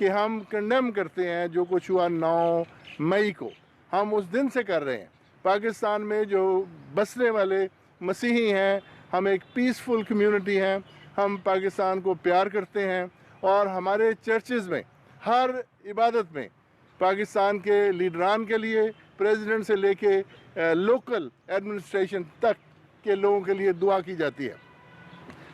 کہ ہم کنڈیم کرتے ہیں جو کچھ ہوا 9 مئی کو، ہم اس دن سے کر رہے ہیں۔ پاکستان میں جو بسنے والے مسیحی ہیں، ہم ایک پیسفل کمیونٹی ہیں، ہم پاکستان کو پیار کرتے ہیں، اور ہمارے چرچز میں ہر عبادت میں پاکستان کے لیڈران کے لیے، پریزیڈنٹ سے لے کے لوکل ایڈمنسٹریشن تک کے لوگوں کے لیے دعا کی جاتی ہے،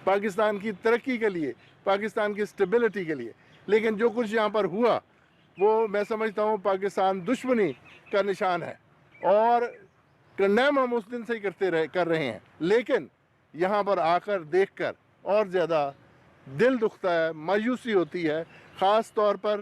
پاکستان کی ترقی کے لیے، پاکستان کی سٹیبلٹی کے لیے۔ لیکن جو کچھ یہاں پر ہوا وہ میں سمجھتا ہوں پاکستان دشمنی کا نشان ہے، اور کنڈیم ہم اس دن سے ہی کر رہے ہیں، لیکن یہاں پر آ کر دیکھ کر اور زیادہ دل دکھتا ہے، مایوسی ہوتی ہے، خاص طور پر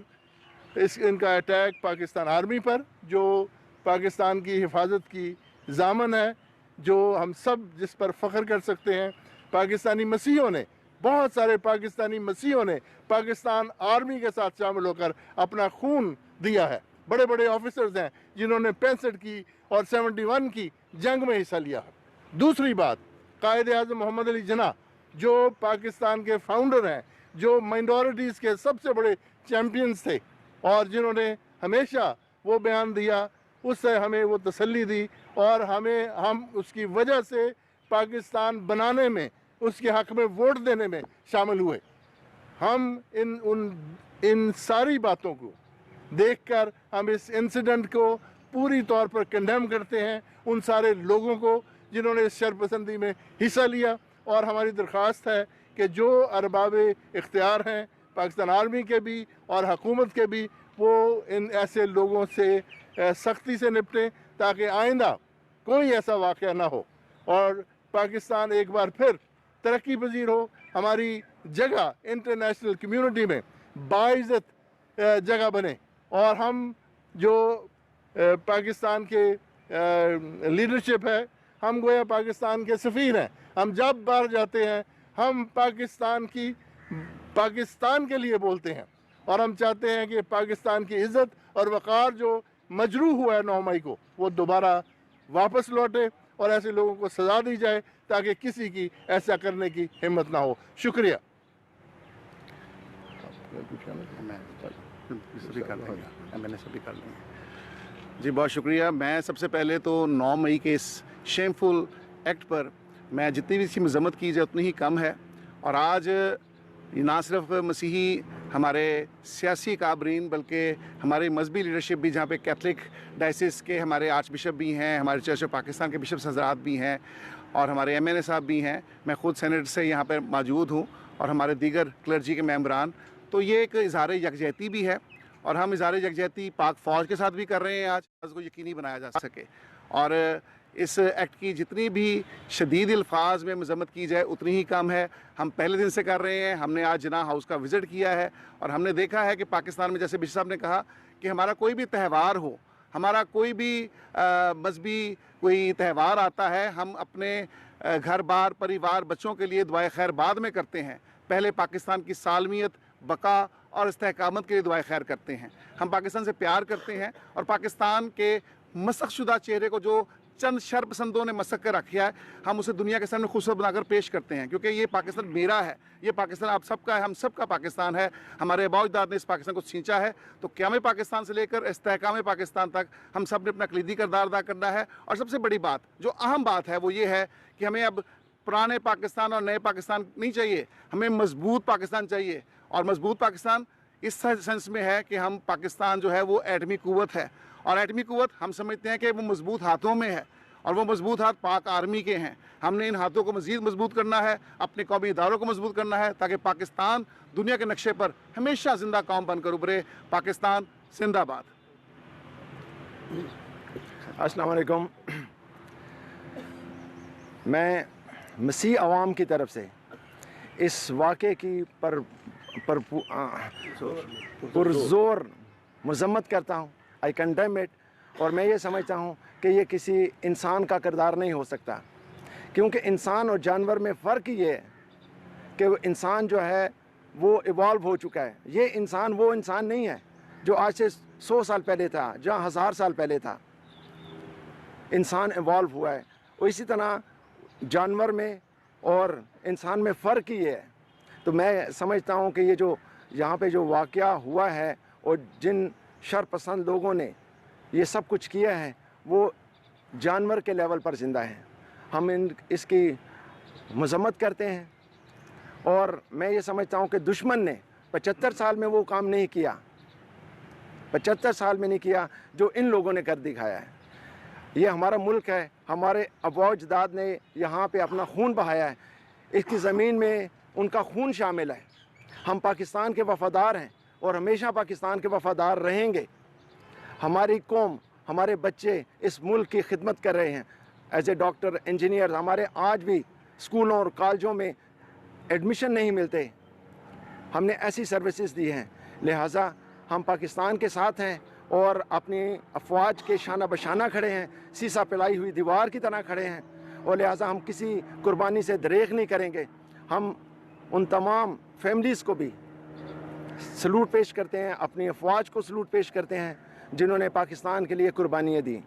ان کا اٹیک پاکستان آرمی پر، جو پاکستان کی حفاظت کی ضامن ہے، جو ہم سب جس پر فخر کر سکتے ہیں۔ پاکستانی مسیحوں نے، بہت سارے پاکستانی مسیحوں نے پاکستان آرمی کے ساتھ شامل ہو کر اپنا خون دیا ہے۔ بڑے بڑے آفیسرز ہیں جنہوں نے 65 کی اور 71 کی جنگ میں حصہ لیا ہے۔ دوسری بات، قائد اعظم محمد علی جناح جو پاکستان کے فاؤنڈر ہیں، جو مائنورٹیز کے سب سے بڑے چیمپئنز تھے، اور جنہوں نے ہمیشہ وہ بیان دیا، اس سے ہمیں وہ تسلی دی، اور ہم اس کی وجہ سے پاکستان بنانے میں، اس کے حق میں ووٹ دینے میں شامل ہوئے۔ ہم ان ساری باتوں کو دیکھ کر ہم اس انسیڈنٹ کو پوری طور پر کنڈیم کرتے ہیں، ان سارے لوگوں کو جنہوں نے اس شرپسندی میں حصہ لیا، اور ہماری درخواست ہے کہ جو ارباب اختیار ہیں پاکستان آرمی کے بھی اور حکومت کے بھی، وہ ان ایسے لوگوں سے سختی سے نپٹیں تاکہ آئندہ کوئی ایسا واقعہ نہ ہو، اور پاکستان ایک بار پھر ترقی پذیر ہو، ہماری جگہ انٹرنیشنل کمیونٹی میں باعزت جگہ بنے، اور ہم جو پاکستان کے لیڈرشپ ہے، ہم گویا پاکستان کے سفیر ہیں۔ ہم جب باہر جاتے ہیں ہم پاکستان کے لیے بولتے ہیں، اور ہم چاہتے ہیں کہ پاکستان کی عزت اور وقار جو مجروح ہوا ہے 9 مئی کو، وہ دوبارہ واپس لوٹے، اور ایسے لوگوں کو سزا دی جائے تاکہ کسی کی ایسا کرنے کی ہمت نہ ہو۔ شکریہ۔ جی بہت شکریہ۔ میں سب سے پہلے تو 9 مئی کے اس شیمفل ایکٹ پر میں جتنی بھی اس کی مذمت کی جائے اتنی ہی کم ہے، اور آج نہ صرف مسیحی ہمارے سیاسی کابرین بلکہ ہماری مذہبی لیڈرشپ بھی، جہاں پہ کیتھولک ڈائسس کے ہمارے آرچ بشپ بھی ہیں، ہمارے چرچ آف پاکستان کے بشپ حضرات بھی ہیں، اور ہمارے ایم این اے صاحب بھی ہیں، میں خود سینٹ سے یہاں پر موجود ہوں، اور ہمارے دیگر کلرجی کے ممبران۔ تو یہ ایک اظہار یکجہتی بھی ہے، اور ہم اظہار یکجہتی پاک فوج کے ساتھ بھی کر رہے ہیں آج، اس کو یقینی بنایا جا سکے، اور اس ایکٹ کی جتنی بھی شدید الفاظ میں مذمت کی جائے اتنی ہی کم ہے۔ ہم پہلے دن سے کر رہے ہیں، ہم نے آج جناح ہاؤس کا وزٹ کیا ہے، اور ہم نے دیکھا ہے کہ پاکستان میں، جیسے بشپ صاحب نے کہا، کہ ہمارا کوئی بھی تہوار ہو، ہمارا کوئی بھی مذہبی کوئی تہوار آتا ہے، ہم اپنے گھر بار پریوار بچوں کے لیے دعائے خیر بعد میں کرتے ہیں، پہلے پاکستان کی سالمیت، بقا اور استحکامت کے لیے دعائے خیر کرتے ہیں۔ ہم پاکستان سے پیار کرتے ہیں، اور پاکستان کے مسخ شدہ چہرے کو جو چند شرپسندوں نے مسخ کر رکھا ہے، ہم اسے دنیا کے سامنے خوبصورت بنا کر پیش کرتے ہیں، کیونکہ یہ پاکستان میرا ہے، یہ پاکستان آپ سب کا ہے، ہم سب کا پاکستان ہے۔ ہمارے آباء و اجداد نے اس پاکستان کو سینچا ہے، تو قیام پاکستان سے لے کر استحکام پاکستان تک ہم سب نے اپنا کلیدی کردار ادا کرنا ہے۔ اور سب سے بڑی بات، جو اہم بات ہے، وہ یہ ہے کہ ہمیں اب پرانے پاکستان اور نئے پاکستان نہیں چاہیے، ہمیں مضبوط پاکستان چاہیے، اور مضبوط پاکستان اس سینس میں ہے کہ ہم پاکستان جو ہے وہ ایٹمی قوت ہے، اور ایٹمی قوت ہم سمجھتے ہیں کہ وہ مضبوط ہاتھوں میں ہے، اور وہ مضبوط ہاتھ پاک آرمی کے ہیں۔ ہم نے ان ہاتھوں کو مزید مضبوط کرنا ہے، اپنے قومی اداروں کو مضبوط کرنا ہے، تاکہ پاکستان دنیا کے نقشے پر ہمیشہ زندہ قوم بن کر ابھرے۔ پاکستان زندہ باد۔ السلام علیکم۔ میں مسیح عوام کی طرف سے اس واقعے کی پرزور مذمت کرتا ہوں۔ آئی کنڈیم اٹ، اور میں یہ سمجھتا ہوں کہ یہ کسی انسان کا کردار نہیں ہو سکتا، کیونکہ انسان اور جانور میں فرق یہ ہے کہ وہ انسان جو ہے وہ ایوالو ہو چکا ہے۔ یہ انسان وہ انسان نہیں ہے جو آج سے 100 سال پہلے تھا، جہاں 1000 سال پہلے تھا۔ انسان ایوالو ہوا ہے، اور اسی طرح جانور میں اور انسان میں فرق ہی ہے۔ تو میں سمجھتا ہوں کہ यहाँ पे जो वाक़या हुआ है और जिन शरपसंद लोगों ने ये सब कुछ किया है वो जानवर के लेवल पर ज़िंदा है। हम इसकी मज़म्मत करते हैं और मैं ये समझता हूँ कि दुश्मन ने 75 साल में वो काम नहीं किया, 75 साल में नहीं किया जो इन लोगों ने कर दिखाया है। ये हमारा मुल्क है, हमारे आबा अजदाद ने यहाँ पे अपना खून बहाया है, इसकी ज़मीन में उनका खून शामिल है। हम पाकिस्तान के वफ़ादार हैं और हमेशा पाकिस्तान के वफ़ादार रहेंगे। हमारी कौम, हमारे बच्चे इस मुल्क की खिदमत कर रहे हैं एज ए डॉक्टर, इंजीनियर। हमारे आज भी स्कूलों और कॉलेजों में एडमिशन नहीं मिलते, हमने ऐसी सर्विसेज दी हैं। लिहाजा हम पाकिस्तान के साथ हैं और अपनी अफवाज के शाना बशाना खड़े हैं, सीसा पिलाई हुई दीवार की तरह खड़े हैं और लिहाजा हम किसी कुर्बानी से दरेग नहीं करेंगे। हम उन तमाम फैमिलीज़ को भी सलूट पेश करते हैं, अपनी अफवाज को सलूट पेश करते हैं जिन्होंने पाकिस्तान के लिए कुर्बानियाँ दी।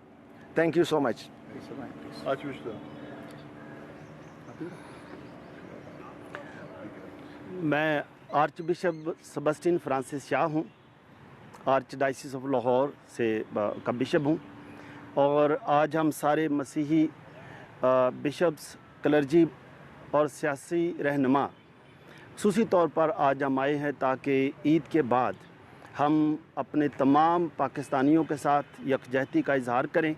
Thank you so much. मैं archbishop Sebastian Francis Shah हूँ, आर्च डायसिस ऑफ लाहौर से का बिशप हूँ और आज हम सारे मसीही बिशप्स, क्लर्जी और सियासी रहनुमा ख़ुसूसी तौर पर आज हम आए हैं ताकि ईद के बाद हम अपने तमाम पाकिस्तानियों के साथ यकजहती का इजहार करें।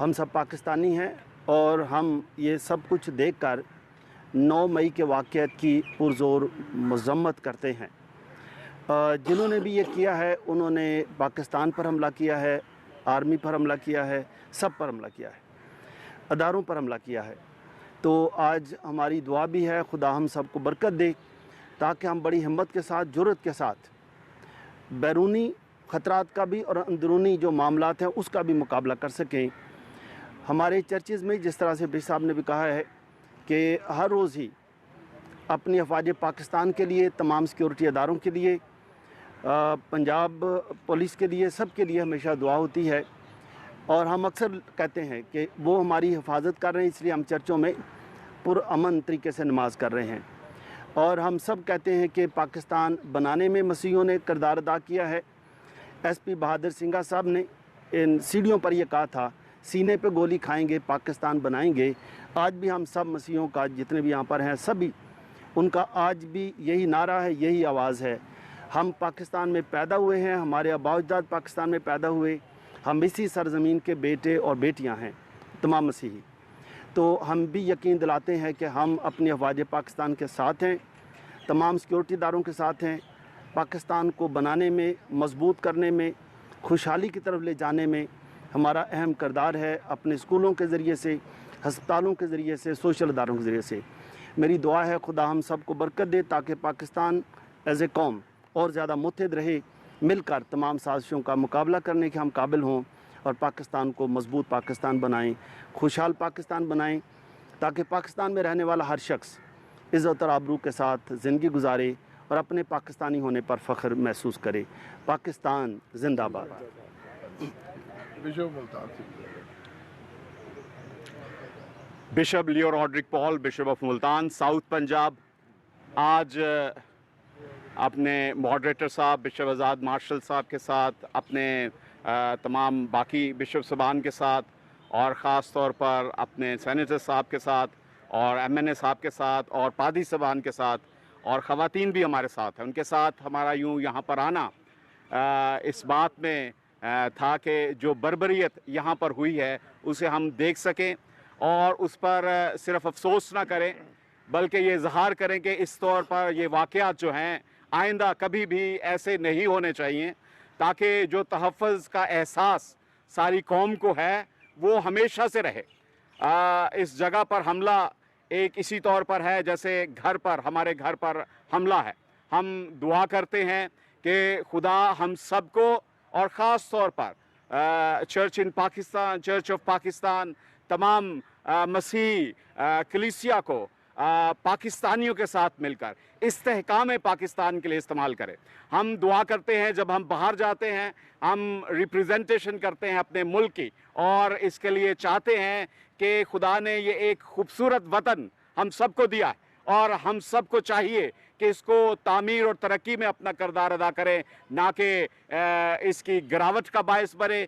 हम सब पाकिस्तानी हैं और हम ये सब कुछ देखकर 9 मई के वाक़यात की पुरज़ोर मज़म्मत करते हैं। जिन्होंने भी ये किया है उन्होंने पाकिस्तान पर हमला किया है, आर्मी पर हमला किया है, सब पर हमला किया है, अदारों पर हमला किया है। तो आज हमारी दुआ भी है खुदा हम सबको बरकत दे ताकि हम बड़ी हिम्मत के साथ, जुर्रत के साथ बैरूनी ख़तरात का भी और अंदरूनी जो मामलात हैं उसका भी मुकाबला कर सकें। हमारे चर्चेज़ में जिस तरह से बिशप साहब ने भी कहा है कि हर रोज़ ही अपनी अफवाज पाकिस्तान के लिए, तमाम सिक्योरिटी अदारों के लिए, पंजाब पुलिस के लिए, सब के लिए हमेशा दुआ होती है और हम अक्सर कहते हैं कि वो हमारी हिफाजत कर रहे हैं, इसलिए हम चर्चों में पुरअमन तरीके से नमाज़ कर रहे हैं। और हम सब कहते हैं कि पाकिस्तान बनाने में मसीहों ने किरदार अदा किया है। SP बहादुर सिंघा साहब ने इन सीढ़ियों पर यह कहा था, सीने पे गोली खाएंगे पाकिस्तान बनाएंगे। आज भी हम सब मसीहों का, जितने भी यहाँ पर हैं सभी, उनका आज भी यही नारा है, यही आवाज़ है। हम पाकिस्तान में पैदा हुए हैं, हमारे आबा अजदाद पाकिस्तान में पैदा हुए, हम इसी सरज़मीन के बेटे और बेटियां हैं तमाम मसीही। तो हम भी यकीन दिलाते हैं कि हम अपनी अफवाज पाकिस्तान के साथ हैं, तमाम सिक्योरिटी इदारों के साथ हैं। पाकिस्तान को बनाने में, मजबूत करने में, खुशहाली की तरफ ले जाने में हमारा अहम किरदार है, अपने स्कूलों के ज़रिए से, हस्पतालों के ज़रिए से, सोशल इदारों के ज़रिए से। मेरी दुआ है खुदा हम सब को बरकत दे ताकि पाकिस्तान एज़ ए कौम और ज़्यादा मुत्तहिद रहे, मिलकर तमाम साजिशों का मुकाबला करने के हम काबिल हों और पाकिस्तान को मजबूत पाकिस्तान बनाएं, खुशहाल पाकिस्तान बनाएं, ताकि पाकिस्तान में रहने वाला हर शख्स इज़्ज़त और आबरू के साथ ज़िंदगी गुजारे और अपने पाकिस्तानी होने पर फ़ख्र महसूस करे। पाकिस्तान जिंदाबाद। Bishop Leo Rodrick Paul, bishop of Multan, south Punjab, आज अपने मॉडरेटर साहब बिशप आज़ाद मार्शल साहब के साथ, अपने तमाम बाकी बिशप साहबान के साथ और ख़ास तौर पर अपने सेनेटर साहब के साथ और MNA साहब के साथ और पादी साहबान के साथ और ख़वातीन भी हमारे साथ हैं, उनके साथ हमारा यूँ यहाँ पर आना इस बात में था कि जो बर्बरियत यहाँ पर हुई है उसे हम देख सकें और उस पर सिर्फ अफसोस ना करें बल्कि ये इजहार करें कि इस तौर पर ये वाक़यात जो हैं आइंदा कभी भी ऐसे नहीं होने चाहिए, ताकि जो तहफ़्फ़ुज़ का एहसास सारी कौम को है वो हमेशा से रहे। इस जगह पर हमला एक इसी तौर पर है जैसे घर पर, हमारे घर पर हमला है। हम दुआ करते हैं कि खुदा हम सबको और ख़ास तौर पर church in Pakistan, church of Pakistan, तमाम मसीह कलीसिया को पाकिस्तानियों के साथ मिलकर इस्तेहकाम पाकिस्तान के लिए इस्तेमाल करें। हम दुआ करते हैं जब हम बाहर जाते हैं, हम रिप्रेजेंटेशन करते हैं अपने मुल्क की और इसके लिए चाहते हैं कि खुदा ने ये एक खूबसूरत वतन हम सबको दिया है और हम सबको चाहिए कि इसको तामीर और तरक्की में अपना किरदार अदा करें, ना कि इसकी गिरावट का बायस बने,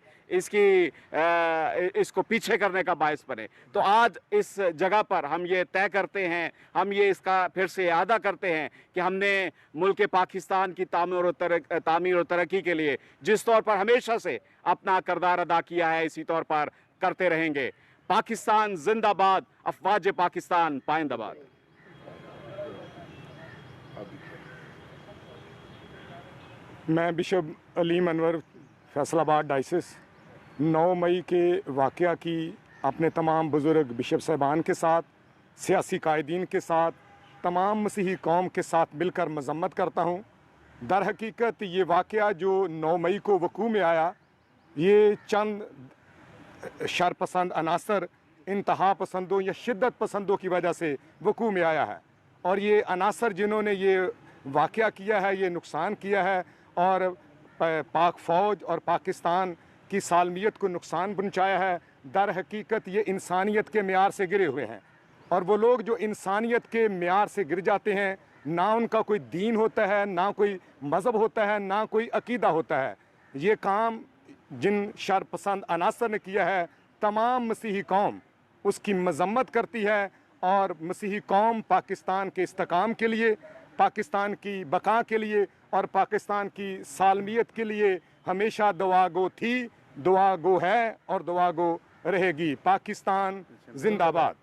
इसको पीछे करने का बायस बने। तो आज इस जगह पर हम ये तय करते हैं, हम ये इसका फिर से इआदा करते हैं कि हमने मुल्क पाकिस्तान की तामीर और तरक्की के लिए जिस तौर पर हमेशा से अपना किरदार अदा किया है, इसी तौर पर करते रहेंगे। पाकिस्तान जिंदाबाद, अफवाज पाकिस्तान पाइंदाबाद। मैं बिशप अलीम अनवर फैसलाबाद डायसिस 9 मई के वाक़या की अपने तमाम बुज़ुर्ग बिशप साहबान के साथ, सियासी कायदीन के साथ, तमाम मसीही कौम के साथ मिलकर मज़म्मत करता हूँ। दर हकीकत ये वाक़या जो 9 मई को वक़ू में आया, ये चंद शरपसंद अनासर, इंतहा पसंदों या शिद्दत पसंदों की वजह से वक़ू में आया है। और ये अनासर जिन्होंने ये वाक़या किया है, ये नुकसान किया है और पाक फ़ौज और पाकिस्तान की सालमियत को नुकसान पहुँचाया है, दर हकीकत ये इंसानियत के मेयार से गिरे हुए हैं। और वो लोग जो इंसानियत के मेयार से गिर जाते हैं, ना उनका कोई दीन होता है, ना कोई मज़हब होता है, ना कोई अकीदा होता है। ये काम जिन शरपसंद अनासर ने किया है, तमाम मसीही कौम उसकी मज़म्मत करती है और मसीही कौम पाकिस्तान के इस्तेकाम के लिए, पाकिस्तान की बका के लिए और पाकिस्तान की सालमियत के लिए हमेशा दुआगो थी, दुआगो है और दुआगो रहेगी। पाकिस्तान जिंदाबाद।